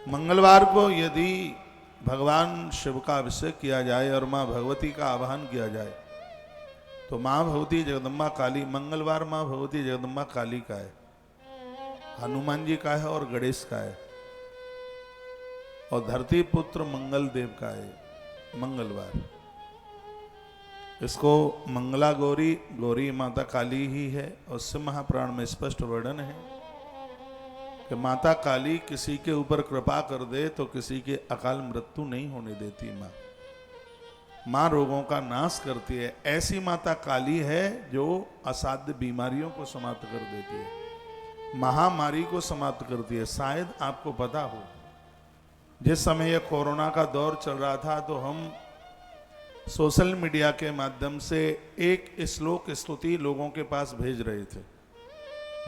मंगलवार को यदि भगवान शिव का अभिषेक किया जाए और माँ भगवती का आवाहन किया जाए तो माँ भगवती जगदम्बा काली, मंगलवार माँ भगवती जगदम्बा काली का है, हनुमान जी का है और गणेश का है, और धरती पुत्र मंगल देव का है मंगलवार। इसको मंगला गौरी, गौरी माता काली ही है। और शिव महापुराण में स्पष्ट वर्णन है कि माता काली किसी के ऊपर कृपा कर दे तो किसी के अकाल मृत्यु नहीं होने देती। माँ रोगों का नाश करती है। ऐसी माता काली है जो असाध्य बीमारियों को समाप्त कर देती है, महामारी को समाप्त करती है। शायद आपको पता हो, जिस समय यह कोरोना का दौर चल रहा था तो हम सोशल मीडिया के माध्यम से एक श्लोक स्तुति लोगों के पास भेज रहे थे।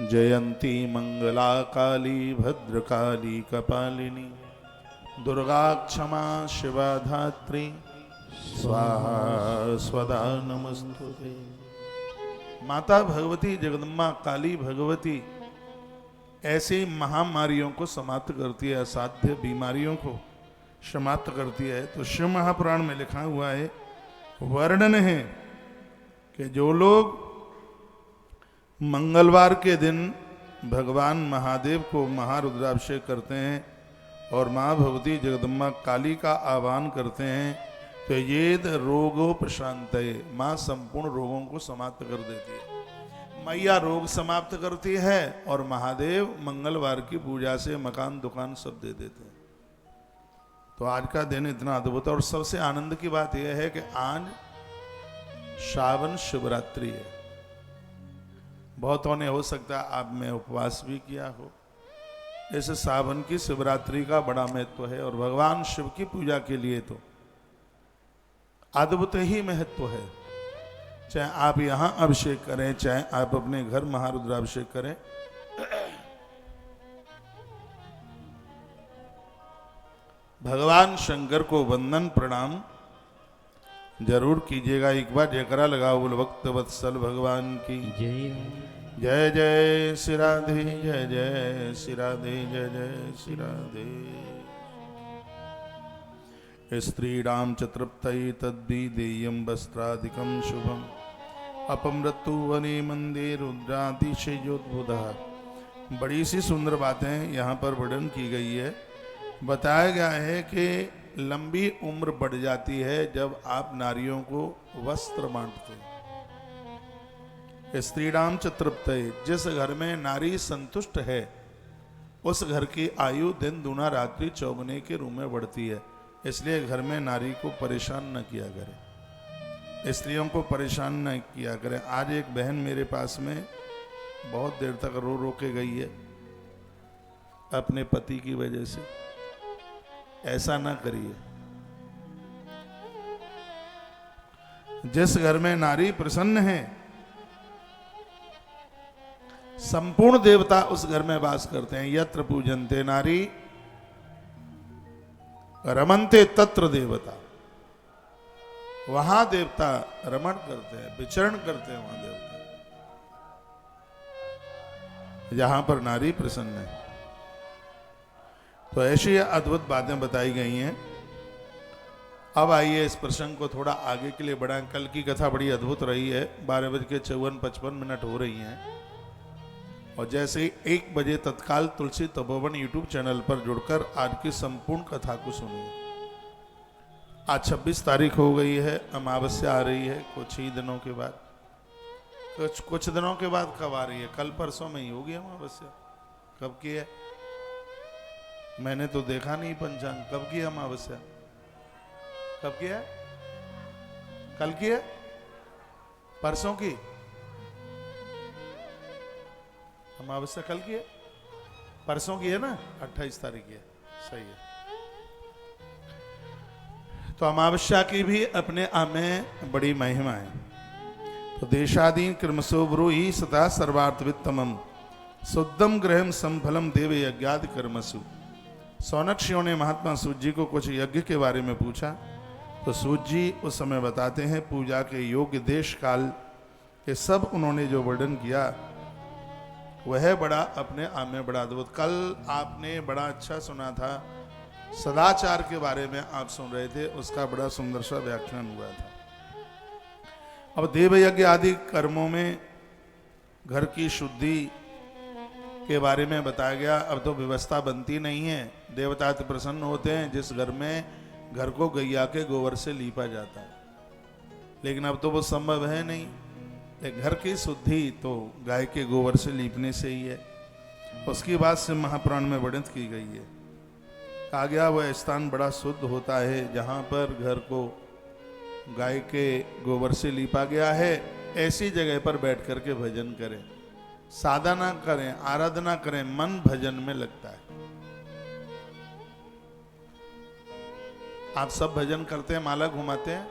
जयंती मंगला काली भद्रकाली कपालिनी दुर्गा क्षमा शिवा धात्री स्वाहा स्वदा नमस्तुते। माता भगवती जगदम्बा काली भगवती ऐसी महामारियों को समाप्त करती है, असाध्य बीमारियों को समाप्त करती है। तो शिव महापुराण में लिखा हुआ है, वर्णन है कि जो लोग मंगलवार के दिन भगवान महादेव को महारुद्राभिषेक करते हैं और माँ भगवती जगदम्बा काली का आह्वान करते हैं तो ये रोगोपशांतये, माँ संपूर्ण रोगों को समाप्त कर देती है। मैया रोग समाप्त करती है और महादेव मंगलवार की पूजा से मकान दुकान सब दे देते हैं। तो आज का दिन इतना अद्भुत है। और सबसे आनंद की बात यह है कि आज श्रावण शिवरात्रि है। बहुतों ने हो सकता है आप में उपवास भी किया हो। इस सावन की शिवरात्रि का बड़ा महत्व है और भगवान शिव की पूजा के लिए तो अद्भुत ही महत्व है। चाहे आप यहां अभिषेक करें, चाहे आप अपने घर महारुद्राभिषेक करें, भगवान शंकर को वंदन प्रणाम जरूर कीजिएगा। एक बार जयकरा लगाओ, बोल भक्त वत्सल भगवान की जय जय श्री राधे, जय जय श्री राधे, जय जय श्री राधे। स्त्रीणां च तृप्तये तद्विदेयं वस्त्रादिकं शुभम् अपमृत्यु वने मंदे रुद्रातिशयोद्भुतः। बड़ी सी सुंदर बातें यहाँ पर वर्णन की गई है। बताया गया है कि लंबी उम्र बढ़ जाती है जब आप नारियों को वस्त्र बांटते हैं। स्त्रीणां च तृप्तये, जिस घर में नारी संतुष्ट है उस घर की आयु दिन दूना रात्रि चौगुने के रूप में बढ़ती है। इसलिए घर में नारी को परेशान न किया करें, स्त्रियों को परेशान न किया करें। आज एक बहन मेरे पास में बहुत देर तक रो रो के गई है अपने पति की वजह से। ऐसा ना करिए। जिस घर में नारी प्रसन्न है संपूर्ण देवता उस घर में वास करते हैं। यत्र पूजन्ते नारी रमन्ते तत्र देवता। वहां देवता रमण करते हैं, विचरण करते हैं वहां देवता, जहां पर नारी प्रसन्न है। तो ऐसी अद्भुत बातें बताई गई हैं। अब आइए इस प्रसंग को थोड़ा आगे के लिए बढ़ाएं। कल की कथा बड़ी अद्भुत रही है। 12:54 हो रही हैं और जैसे ही 1 बजे तत्काल तुलसी तपोवन यूट्यूब चैनल पर जुड़कर आज की संपूर्ण कथा को सुनिए। आज 26 तारीख हो गई है, अमावस्या आ रही है कुछ ही दिनों के बाद। कुछ दिनों के बाद कब आ रही है? कल परसों में ही होगी अमावस्या। कब की है? मैंने तो देखा नहीं पंचांग। कब की है अमावस्या? कब की है? कल की है? परसों की? अमावस्या कल की है? परसों की है ना? 28 तारीख की है। सही है। तो अमावस्या की भी अपने आप में बड़ी महिमा है। तो देशादीन क्रमशो ब्रूहि सदा सर्वार्थवित्तमम शुद्धम ग्रहम संफलम देव यज्ञादि कर्मसु। सौनक्षियों ने महात्मा सूत जी को कुछ यज्ञ के बारे में पूछा तो सूत जी उस समय बताते हैं पूजा के योग्य देश काल के सब उन्होंने जो वर्णन किया वह बड़ा अपने आप में बड़ा अद्भुत। कल आपने बड़ा अच्छा सुना था सदाचार के बारे में आप सुन रहे थे, उसका बड़ा सुंदर सा व्याख्यान हुआ था। अब देव यज्ञ आदि कर्मों में घर की शुद्धि के बारे में बताया गया। अब तो व्यवस्था बनती नहीं है, देवता तो प्रसन्न होते हैं जिस घर में घर को गैया के गोबर से लीपा जाता है, लेकिन अब तो वो संभव है नहीं। एक घर की शुद्धि तो गाय के गोबर से लीपने से ही है। उसकी बात से महापुराण में वर्णित की गई है। कहा गया वह स्थान बड़ा शुद्ध होता है जहाँ पर घर को गाय के गोबर से लीपा गया है। ऐसी जगह पर बैठ करके भजन करें, साधना करें, आराधना करें, मन भजन में लगता है। आप सब भजन करते हैं, माला घुमाते हैं।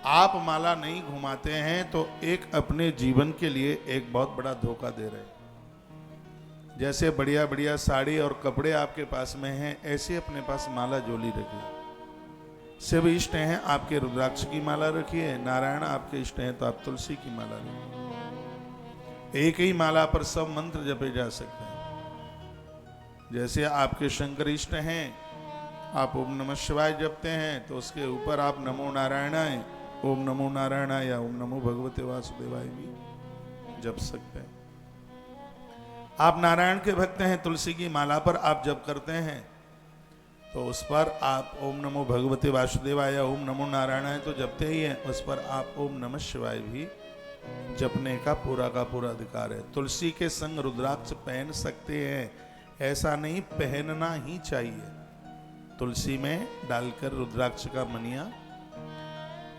आप माला नहीं घुमाते हैं तो एक अपने जीवन के लिए एक बहुत बड़ा धोखा दे रहे हैं। जैसे बढ़िया बढ़िया साड़ी और कपड़े आपके पास में हैं, ऐसे अपने पास माला जोली रखिए। शिव इष्ट हैं, आपके रुद्राक्ष की माला रखिए। नारायण आपके इष्ट हैं तो आप तुलसी की माला रखिए। एक ही माला पर सब मंत्र जपे जा सकते हैं। जैसे आपके शंकर इष्ट हैं, आप ओम नमः शिवाय जपते हैं तो उसके ऊपर आप नमो नारायणाय, ओम नमो नारायणाय या ओम नमो भगवते वासुदेवाय भी जप सकते हैं। आप नारायण के भक्त हैं, तुलसी की माला पर आप जप करते हैं तो उस पर आप ओम नमो भगवते वासुदेवाय या ओम नमो नारायणाय तो जपते ही हैं, उस पर आप ओम नमः शिवाय भी जपने का पूरा अधिकार है। तुलसी के संग रुद्राक्ष पहन सकते हैं, ऐसा नहीं पहनना ही चाहिए। तुलसी में डालकर रुद्राक्ष का मनिया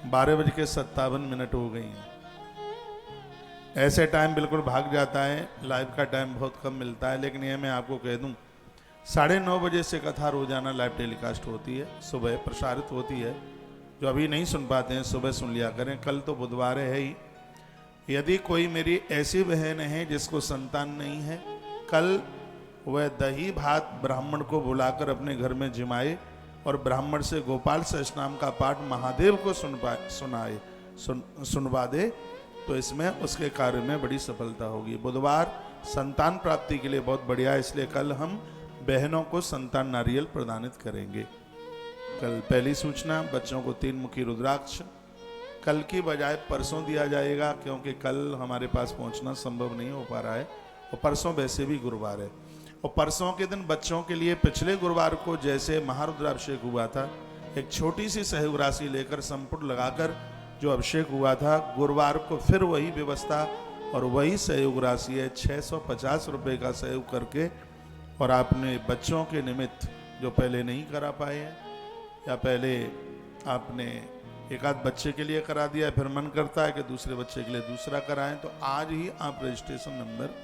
12:57 हो गई हैं। ऐसे टाइम बिल्कुल भाग जाता है, लाइव का टाइम बहुत कम मिलता है, लेकिन ये मैं आपको कह दूं 9:30 बजे से कथा रोजाना लाइव टेलीकास्ट होती है, सुबह प्रसारित होती है। जो अभी नहीं सुन पाते हैं सुबह सुन लिया करें। कल तो बुधवार है ही। यदि कोई मेरी ऐसी बहन है जिसको संतान नहीं है, कल वह दही भात ब्राह्मण को बुलाकर अपने घर में जिमाए और ब्राह्मण से गोपाल सहस्रनाम का पाठ महादेव को सुनवा दे तो इसमें उसके कार्य में बड़ी सफलता होगी। बुधवार संतान प्राप्ति के लिए बहुत बढ़िया है, इसलिए कल हम बहनों को संतान नारियल प्रदानित करेंगे। कल पहली सूचना, बच्चों को 3 मुखी रुद्राक्ष कल की बजाय परसों दिया जाएगा, क्योंकि कल हमारे पास पहुंचना संभव नहीं हो पा रहा है और परसों वैसे भी गुरुवार है। और परसों के दिन बच्चों के लिए पिछले गुरुवार को जैसे महारुद्राभिषेक हुआ था, एक छोटी सी सहयोग राशि लेकर संपुट लगाकर जो अभिषेक हुआ था, गुरुवार को फिर वही व्यवस्था और वही सहयोग राशि है 650 रुपये का सहयोग करके। और आपने बच्चों के निमित्त जो पहले नहीं करा पाए हैं या पहले आपने एक आध बच्चे के लिए करा दिया, फिर मन करता है कि दूसरे बच्चे के लिए दूसरा कराएं, तो आज ही आप रजिस्ट्रेशन नंबर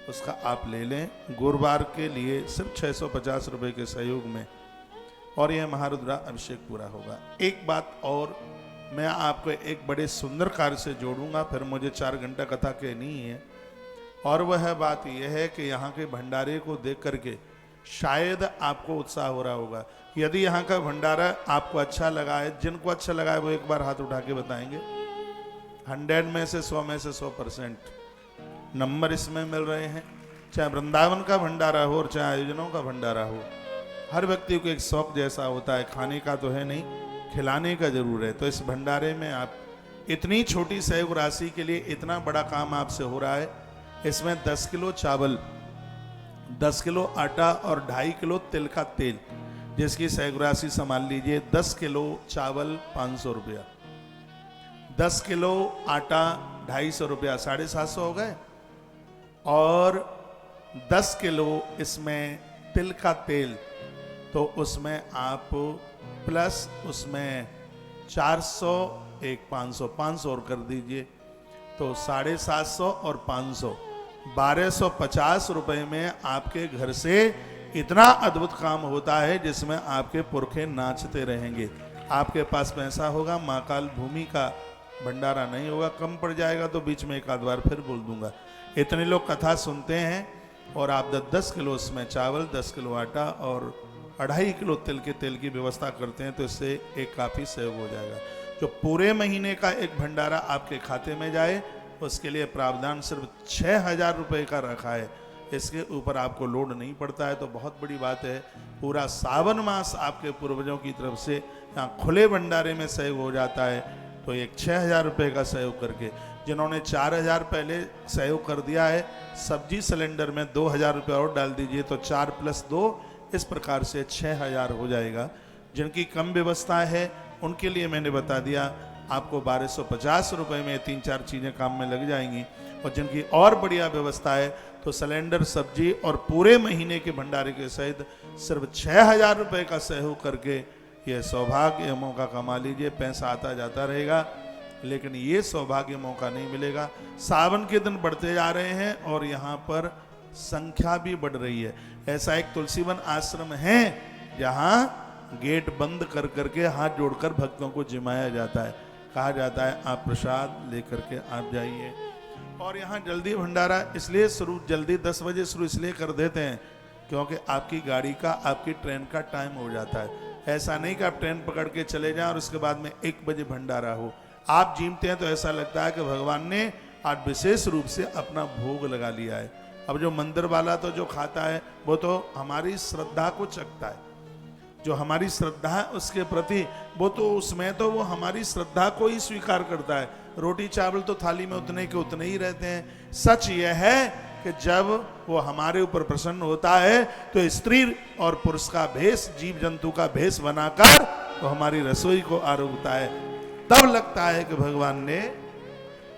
उसका आप ले लें। गुरुवार के लिए सिर्फ 650 रुपये के सहयोग में और यह महारुद्रा अभिषेक पूरा होगा। एक बात और मैं आपको एक बड़े सुंदर कार्य से जोड़ूंगा, फिर मुझे 4 घंटा कथा कहनी है। और वह बात यह है कि यहाँ के भंडारे को देख करके शायद आपको उत्साह हो रहा होगा। यदि यहाँ का भंडारा आपको अच्छा लगा है, जिनको अच्छा लगा है वो एक बार हाथ उठा के बताएंगे। 100 में से 100 में से 100% नंबर इसमें मिल रहे हैं। चाहे वृंदावन का भंडारा हो और चाहे आयोजनों का भंडारा हो, हर व्यक्ति को एक शौक जैसा होता है, खाने का तो है नहीं, खिलाने का जरूर है। तो इस भंडारे में आप इतनी छोटी सहयोग राशि के लिए इतना बड़ा काम आपसे हो रहा है। इसमें 10 किलो चावल, 10 किलो आटा और 2.5 किलो तिल का तेल, जिसकी सहयोग राशि संभाल लीजिए। 10 किलो चावल 500 रुपया, 10 किलो आटा 250 रुपया, 750 हो गए। और 10 किलो इसमें तिल का तेल, तो उसमें आप प्लस उसमें 400 एक 500 500 और कर दीजिए, तो 750 और 500 1250 रुपए में आपके घर से इतना अद्भुत काम होता है जिसमें आपके पुरखे नाचते रहेंगे। आपके पास पैसा होगा, महाकाल भूमि का भंडारा नहीं होगा, कम पड़ जाएगा तो बीच में एक आध बार फिर बोल दूंगा। इतने लोग कथा सुनते हैं और आप 10 किलो इसमें चावल, 10 किलो आटा और 2.5 किलो तिल के तेल की व्यवस्था करते हैं, तो इससे एक काफ़ी सहयोग हो जाएगा। जो पूरे महीने का एक भंडारा आपके खाते में जाए, उसके लिए प्रावधान सिर्फ 6,000 रुपये का रखा है। इसके ऊपर आपको लोड नहीं पड़ता है, तो बहुत बड़ी बात है। पूरा सावन मास आपके पूर्वजों की तरफ से यहाँ खुले भंडारे में सहयोग हो जाता है। तो एक 6,000 रुपये का सहयोग करके, जिन्होंने 4,000 पहले सहयोग कर दिया है, सब्जी सिलेंडर में 2,000 रुपये और डाल दीजिए, तो 4 + 2 इस प्रकार से 6,000 हो जाएगा। जिनकी कम व्यवस्था है उनके लिए मैंने बता दिया, आपको 1250 रुपये में 3-4 चीज़ें काम में लग जाएंगी। और जिनकी और बढ़िया व्यवस्था है तो सिलेंडर, सब्जी और पूरे महीने के भंडारे के सहित सिर्फ 6,000 रुपये का सहयोग करके ये सौभाग्य मौका कमा लीजिए। पैसा आता जाता रहेगा, लेकिन ये सौभाग्य मौका नहीं मिलेगा। सावन के दिन बढ़ते जा रहे हैं और यहाँ पर संख्या भी बढ़ रही है। ऐसा एक तुलसीवन आश्रम है जहाँ गेट बंद कर करके हाथ जोड़कर भक्तों को जिमाया जाता है। कहा जाता है आप प्रसाद लेकर के आप जाइए। और यहाँ जल्दी भंडारा इसलिए शुरू, जल्दी 10 बजे शुरू इसलिए कर देते हैं क्योंकि आपकी गाड़ी का, आपकी ट्रेन का टाइम हो जाता है। ऐसा नहीं कि आप ट्रेन पकड़ के चले जाएं और उसके बाद में 1 बजे भंडारा हो। आप जीमते हैं तो ऐसा लगता है कि भगवान ने आज विशेष रूप से अपना भोग लगा लिया है। अब जो मंदिर वाला तो जो खाता है वो तो हमारी श्रद्धा को चखता है, जो हमारी श्रद्धा है उसके प्रति, वो तो उसमें तो वो हमारी श्रद्धा को ही स्वीकार करता है। रोटी चावल तो थाली में उतने के उतने ही रहते हैं। सच यह है कि जब वो हमारे ऊपर प्रसन्न होता है तो स्त्री और पुरुष का भेष, जीव जंतु का भेष बनाकर तो हमारी रसोई को आरोगता है। तब लगता है कि भगवान ने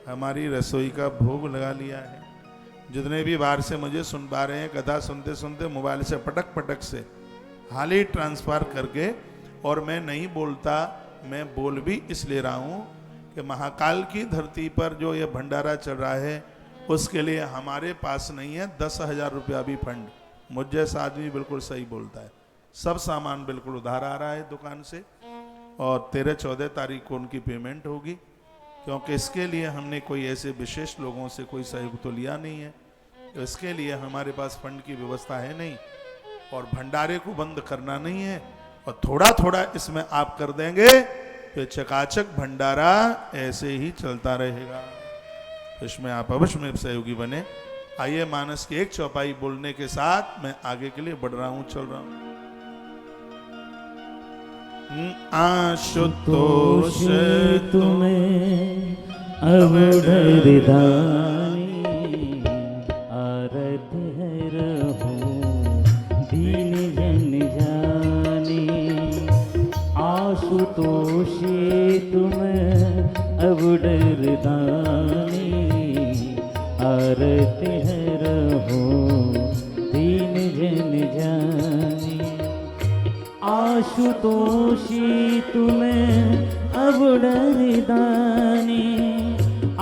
हमारी रसोई का भोग लगा लिया है। जितने भी बाहर से मुझे सुन पा रहे हैं, कथा सुनते सुनते मोबाइल से पटक पटक से हाल ही ट्रांसफर करके, और मैं नहीं बोलता, मैं बोल भी इसलिए रहा हूँ कि महाकाल की धरती पर जो ये भंडारा चल रहा है उसके लिए हमारे पास नहीं है 10,000 रुपया भी फंड। मुझ जैसा आदमी बिल्कुल सही बोलता है। सब सामान बिल्कुल उधार आ रहा है दुकान से, और 13-14 तारीख को उनकी पेमेंट होगी, क्योंकि इसके लिए हमने कोई ऐसे विशेष लोगों से कोई सहयोग तो लिया नहीं है। तो इसके लिए हमारे पास फंड की व्यवस्था है नहीं, और भंडारे को बंद करना नहीं है, और थोड़ा थोड़ा इसमें आप कर देंगे तो चकाचक भंडारा ऐसे ही चलता रहेगा। इसमें आप अवश्य में सहयोगी बने। आइए मानस की एक चौपाई बोलने के साथ मैं आगे के लिए बढ़ रहा हूं, चल रहा हूं। आशुतोष तुम्हें अब डरदानी आरत है रहो दीन जन जानी। आशुतोष तुम्हें अब डरदानी आरत है रहो दीन जन जानी। आशुतोषी तुम्हें अब डरदानी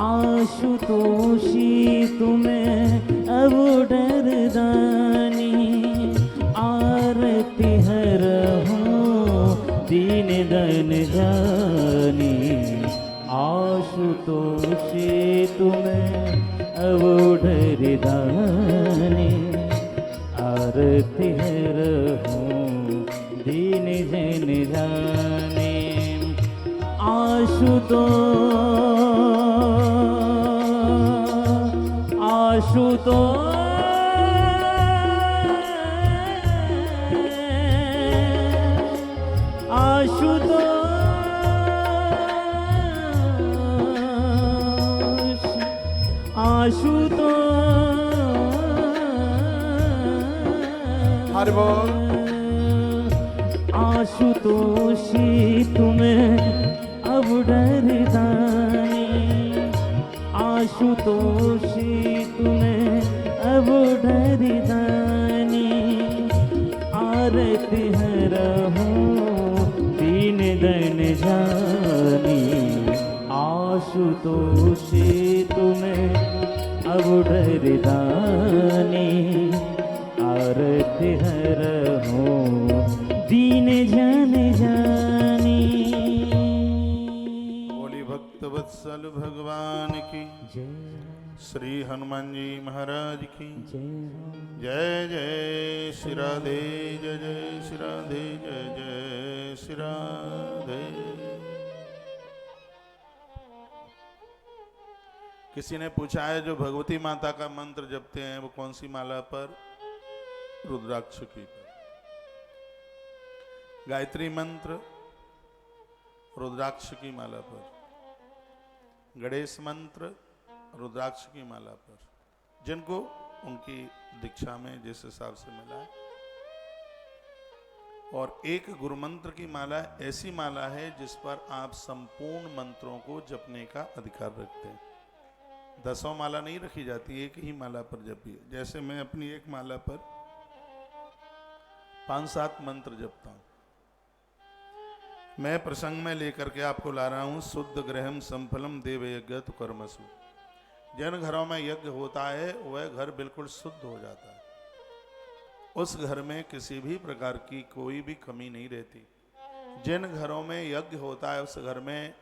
आशुतोषी तुम्हें अब डरदानी आरती हर हो दीन दन जानी। आशुतोषी तुम्हें अब डरदानी आरती हर हो दीन जन जाने। आशुतोष आशुतोष आशुतोष आशुतोष हरि बोल। आशुतोषी तुम्हें अब डरदानी आशुतोषी तुम्हें अब डरदानी आरती हर हो दीन दन जानी। आशुतोषी तुम्हें अब डरदानी आरती हर हो दीन जन जानी। बोली भक्त वत्सल भगवान की जय श्री हनुमान जी महाराज की जय जय। जय श्री राधे, जय जय श्री राधे, जय जय श्री राधे। किसी ने पूछा है जो भगवती माता का मंत्र जपते हैं वो कौन सी माला पर? रुद्राक्ष की पर। गायत्री मंत्र रुद्राक्ष की माला पर, गणेश मंत्र रुद्राक्ष की माला पर, जिनको उनकी दीक्षा में जिस हिसाब से मिला है। और एक गुरु मंत्र की माला ऐसी माला है जिस पर आप संपूर्ण मंत्रों को जपने का अधिकार रखते हैं। 10 माला नहीं रखी जाती, एक ही माला पर जपिए। जैसे मैं अपनी एक माला पर 5-7 मंत्र जपता हूं। मैं प्रसंग में लेकर के आपको ला रहा हूं, शुद्ध ग्रहम संफलम देव यज्ञ कर्मसु। जिन घरों में यज्ञ होता है वह घर बिल्कुल शुद्ध हो जाता है। उस घर में किसी भी प्रकार की कोई भी कमी नहीं रहती। जिन घरों में यज्ञ होता है उस घर में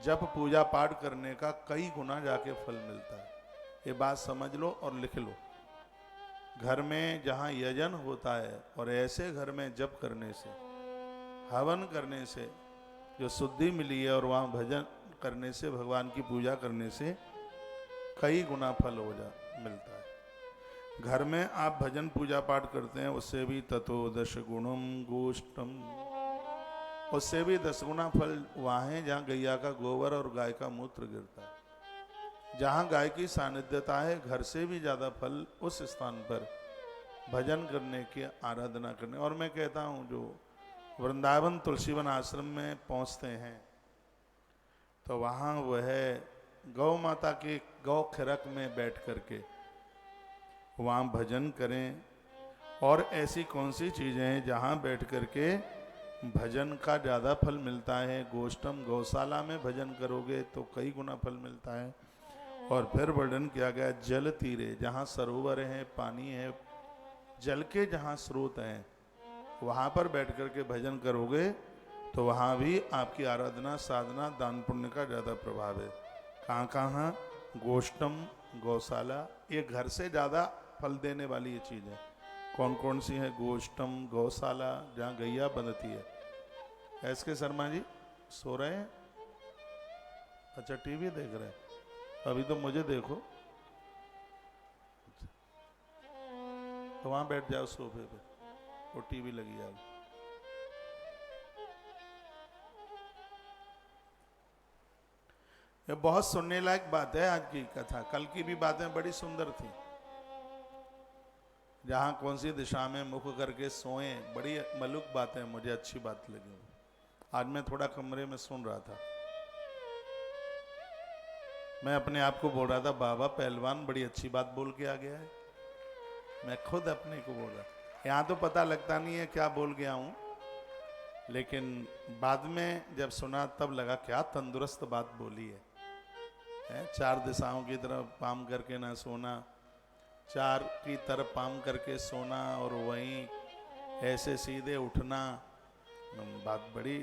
जप पूजा पाठ करने का कई गुना जाके फल मिलता है। ये बात समझ लो और लिख लो। घर में जहाँ यजन होता है और ऐसे घर में जप करने से, हवन करने से जो शुद्धि मिली है और वहाँ भजन करने से, भगवान की पूजा करने से कई गुना फल मिलता है। घर में आप भजन पूजा पाठ करते हैं उससे भी ततो 10 गुणम गोष्ठम, उससे भी 10 गुना फल वहाँ है जहाँ गैया का गोबर और गाय का मूत्र गिरता है। जहाँ गाय की सानिध्यता है घर से भी ज़्यादा फल उस स्थान पर भजन करने की, आराधना करने। और मैं कहता हूँ जो वृंदावन तुलसीवन आश्रम में पहुँचते हैं तो वहाँ वह गौ माता के गौ खिरक में बैठ करके वहाँ भजन करें। और ऐसी कौन सी चीज़ें हैं जहाँ बैठ करके भजन का ज़्यादा फल मिलता है? गोष्ठम, गौशाला में भजन करोगे तो कई गुना फल मिलता है। और फिर वर्णन किया गया जल तीरे, जहाँ सरोवर हैं, पानी है, जल के जहाँ स्रोत हैं, वहाँ पर बैठ करके भजन करोगे तो वहाँ भी आपकी आराधना, साधना, दान पुण्य का ज़्यादा प्रभाव है। कहाँ कहाँ? गोष्ठम, गौशाला, ये घर से ज़्यादा फल देने वाली ये चीज़ है। कौन कौन सी है? गोष्ठम, गौशाला, जहाँ गैया बंधती है। एस के शर्मा जी सो रहे हैं? अच्छा, टीवी देख रहे हैं। अभी तो मुझे देखो, तो वहाँ बैठ जाओ सोफे पे, वो टीवी लगी है। ये बहुत सुनने लायक बात है आज की कथा। कल की भी बातें बड़ी सुंदर थी। जहाँ कौन सी दिशा में मुख करके सोए, बड़ी मलुक बातें, मुझे अच्छी बात लगी। आज मैं थोड़ा कमरे में सुन रहा था, मैं अपने आप को बोल रहा था बाबा पहलवान बड़ी अच्छी बात बोल के आ गया है। मैं खुद अपने को बोल रहा, यहाँ तो पता लगता नहीं है क्या बोल गया हूँ, लेकिन बाद में जब सुना तब लगा क्या तंदुरुस्त बात बोली है। 4 दिशाओं की तरफ पाम करके ना सोना, 4 की तरफ पाम करके सोना और वहीं ऐसे सीधे उठना, बात बड़ी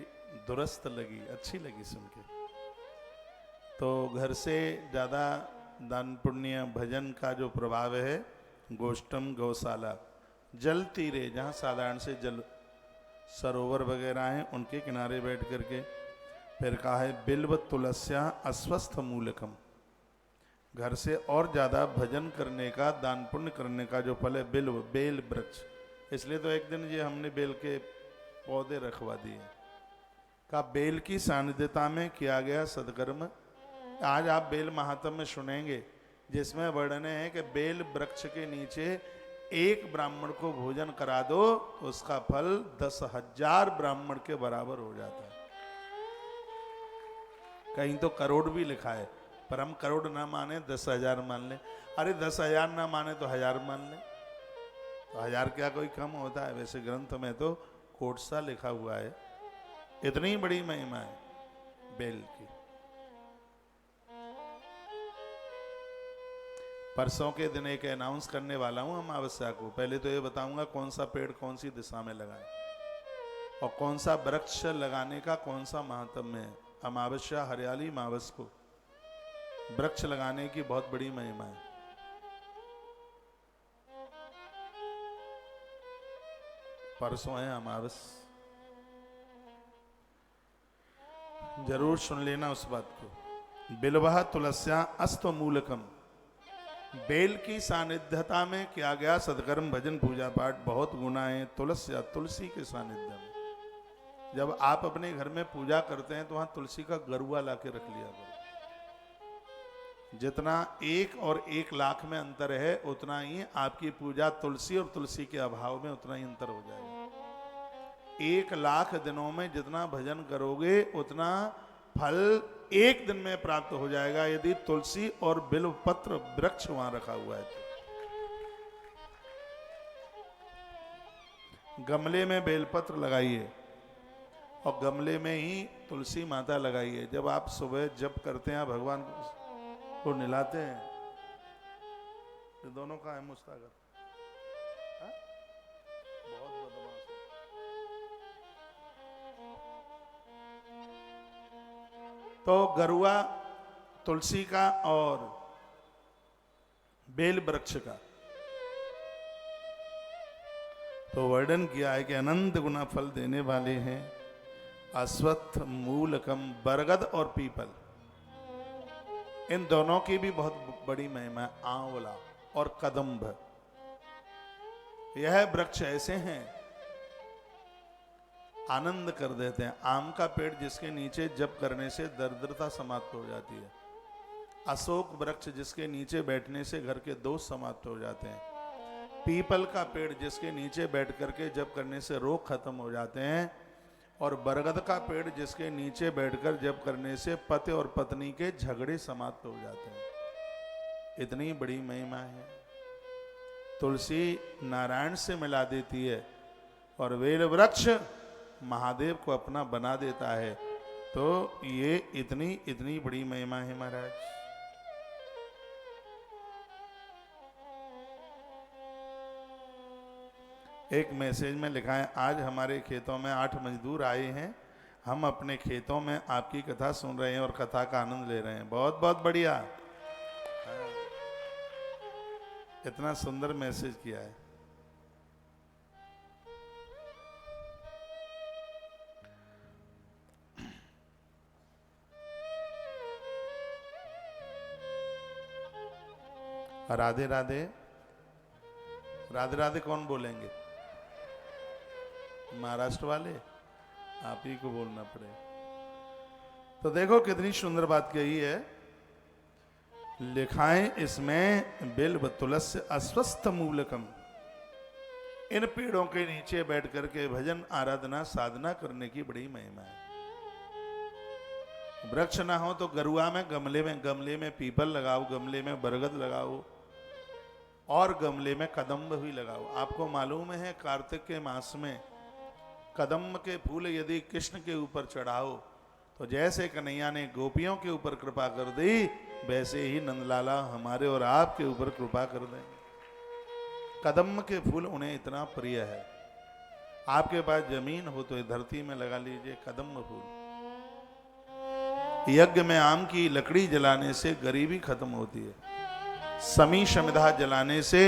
दुरुस्त लगी, अच्छी लगी सुन के। तो घर से ज़्यादा दान पुण्य भजन का जो प्रभाव है, गोष्ठम, गौशाला, जल तीरे, जहाँ साधारण से जल सरोवर वगैरह हैं उनके किनारे बैठ करके। फिर कहा है बिल्व तुलस्या अस्वस्थ मूलकम, घर से और ज़्यादा भजन करने का, दान पुण्य करने का जो फल है बिल्व, बेल वृक्ष। इसलिए तो एक दिन ये हमने बेल के पौधे रखवा दिए। का बेल की सानिध्यता में किया गया सदकर्म। आज आप बेल महात्म्य में सुनेंगे जिसमें वर्णन है कि बेल वृक्ष के नीचे एक ब्राह्मण को भोजन करा दो तो उसका फल 10,000 ब्राह्मण के बराबर हो जाता है। कहीं तो करोड़ भी लिखा है, पर हम करोड़ ना माने, 10,000 मान ले। अरे 10,000 ना माने तो 1,000 मान ले, तो 1,000 क्या कोई कम होता है? वैसे ग्रंथ में तो कोट सा लिखा हुआ है। इतनी बड़ी महिमा है बेल की। परसों के दिन एक अनाउंस करने वाला हूं अमावस्या को। पहले तो ये बताऊंगा कौन सा पेड़ कौन सी दिशा में लगाएं और कौन सा वृक्ष लगाने का कौन सा महात्म्य है। अमावस्या, हरियाली मावस को वृक्ष लगाने की बहुत बड़ी महिमा है। परसों है अमावस, जरूर सुन लेना उस बात को। बिल्वः तुलस्या अस्तमूलकम, बेल की सानिध्यता में किया गया सदकर्म भजन पूजा पाठ बहुत गुना है। तुलस्या, तुलसी के सानिध्य में जब आप अपने घर में पूजा करते हैं तो वहां तुलसी का गरुआ लाके रख लिया करो। जितना 1 और 1 लाख में अंतर है, उतना ही आपकी पूजा तुलसी और तुलसी के अभाव में उतना ही अंतर हो जाएगा। 1 लाख दिनों में जितना भजन करोगे उतना फल 1 दिन में प्राप्त हो जाएगा, यदि तुलसी और बिल्व पत्र वृक्ष वहां रखा हुआ है तो। गमले में बेलपत्र लगाइए और गमले में ही तुलसी माता लगाइए। जब आप सुबह जप करते हैं, भगवान को निलाते हैं, ये दोनों का है मुस्तागर, हाँ? बहुत बदमाश है। तो गरुआ तुलसी का और बेल वृक्ष का तो वर्णन किया है कि अनंत गुना फल देने वाले हैं। अश्वत्थ, मूलकम, बरगद और पीपल, इन दोनों की भी बहुत बड़ी महिमा है। आंवला और कदम्ब, यह वृक्ष ऐसे हैं आनंद कर देते हैं। आम का पेड़ जिसके नीचे जप करने से दरिद्रता समाप्त हो जाती है। अशोक वृक्ष जिसके नीचे बैठने से घर के दोष समाप्त हो जाते हैं। पीपल का पेड़ जिसके नीचे बैठ करके जप करने से रोग खत्म हो जाते हैं। और बरगद का पेड़ जिसके नीचे बैठकर जप करने से पति और पत्नी के झगड़े समाप्त हो जाते हैं। इतनी बड़ी महिमा है। तुलसी नारायण से मिला देती है और बेल वृक्ष महादेव को अपना बना देता है। तो ये इतनी बड़ी महिमा है महाराज। एक मैसेज में लिखा है, आज हमारे खेतों में 8 मजदूर आए हैं। हम अपने खेतों में आपकी कथा सुन रहे हैं और कथा का आनंद ले रहे हैं। बहुत बहुत बढ़िया, इतना सुंदर मैसेज किया है। राधे राधे, राधे राधे कौन बोलेंगे? महाराष्ट्र वाले, आप ही को बोलना पड़े। तो देखो कितनी सुंदर बात कही है। लिखाएं इसमें बिल्व तुलस्य अस्वस्थ मूलकम, इन पेड़ों के नीचे बैठ करके भजन आराधना साधना करने की बड़ी महिमा है। वृक्ष ना हो तो गरुआ में, गमले में पीपल लगाओ, गमले में बरगद लगाओ और गमले में कदम्ब भी लगाओ। आपको मालूम है कार्तिक के मास में कदम्ब के फूल यदि कृष्ण के ऊपर चढ़ाओ तो जैसे कन्हैया ने गोपियों के ऊपर कृपा कर दी, वैसे ही नंदलाला हमारे और आपके ऊपर कृपा कर देंगे। कदम्ब के फूल उन्हें इतना प्रिय है। आपके पास जमीन हो तो धरती में लगा लीजिए कदम्ब फूल। यज्ञ में आम की लकड़ी जलाने से गरीबी खत्म होती है। समी शमिधा जलाने से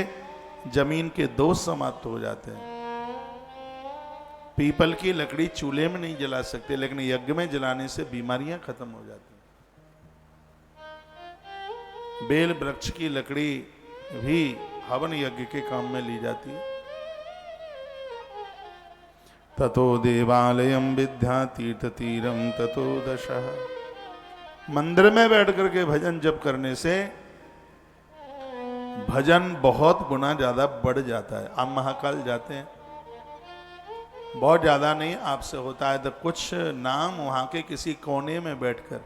जमीन के दोष समाप्त हो जाते हैं। पीपल की लकड़ी चूल्हे में नहीं जला सकते, लेकिन यज्ञ में जलाने से बीमारियां खत्म हो जाती हैं। बेल वृक्ष की लकड़ी भी हवन यज्ञ के काम में ली जाती है। ततो देवालयम विद्या तीर्थ तीरम ततो दशः, मंदिर में बैठ करके भजन जप करने से भजन बहुत गुना ज्यादा बढ़ जाता है। आप महाकाल जाते हैं, बहुत ज्यादा नहीं आपसे होता है तो कुछ नाम वहां के किसी कोने में बैठकर,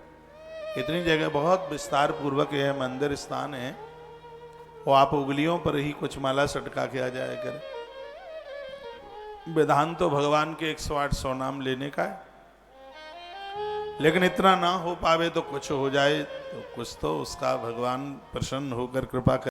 इतनी जगह बहुत विस्तार पूर्वक यह मंदिर स्थान है, वो आप उंगलियों पर ही कुछ माला सटका के आ जाया करें। विधान तो भगवान के 108 नाम लेने का है, लेकिन इतना ना हो पावे तो कुछ हो जाए तो कुछ तो उसका भगवान प्रसन्न होकर कृपा कर